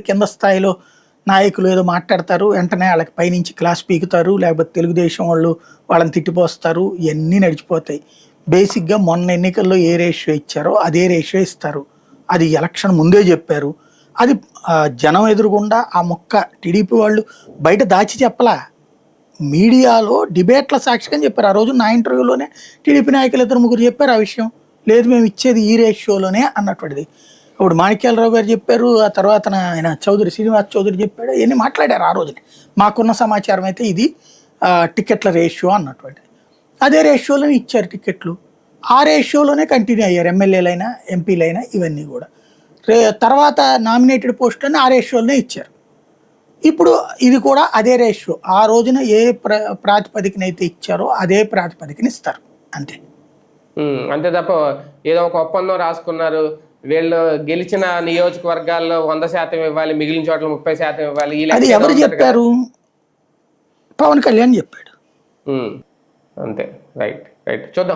కింద స్థాయిలో నాయకులు ఏదో మాట్లాడతారు, వెంటనే వాళ్ళకి పైనుంచి క్లాస్ పీకుతారు, లేకపోతే తెలుగుదేశం వాళ్ళు వాళ్ళని తిట్టిపోస్తారు, ఇవన్నీ నడిచిపోతాయి. బేసిక్గా మొన్న ఎన్నికల్లో ఏ రేషియో ఇచ్చారో అదే రేషియో ఇస్తారు. అది ఎలక్షన్ ముందే చెప్పారు. అది జనం ఎదురుగుండా ఆ మొక్క టీడీపీ వాళ్ళు బయట దాచి చెప్పలా, మీడియాలో డిబేట్ల సాక్షిగా చెప్పారు. ఆ రోజు నా ఇంటర్వ్యూలోనే టీడీపీ నాయకులు 2-3 చెప్పారు ఆ విషయం. లేదు మేము ఇచ్చేది ఈ రేషియోలోనే అన్నటువంటిది. ఇప్పుడు మాణిక్యాలరావు గారు చెప్పారు, ఆ తర్వాత ఆయన శ్రీనివాస్ చౌదరి చెప్పాడు, ఇవన్నీ మాట్లాడారు ఆ రోజునే. మాకున్న సమాచారం అయితే ఇది టికెట్ల రేషియో అన్నటువంటిది. అదే రేషియోలోనే ఇచ్చారు టికెట్లు. ఆ రేషియోలోనే కంటిన్యూ అయ్యారు ఎమ్మెల్యేలైనా ఎంపీలైనా ఇవన్నీ కూడా. తర్వాత నామినేటెడ్ పోస్టులని ఆ రేషియోలోనే ఇచ్చారు. ఇప్పుడు ఇది కూడా అదే రేషియో. ఆ రోజున ఏ ప్రాతిపదికన అయితే ఇచ్చారో అదే ప్రాతిపదికన ఇస్తారు అంతే. అంతే తప్ప ఏదో ఒక ఒప్పందం రాసుకున్నారు, వీళ్ళు గెలిచిన నియోజకవర్గాల్లో 100% ఇవ్వాలి, మిగిలిన చోట్ల 30% ఇవ్వాలి. అది ఎవరు చెప్పారు? పవన్ కళ్యాణ్ చెప్పాడు. అంతే. రైట్ రైట్ చూద్దాం.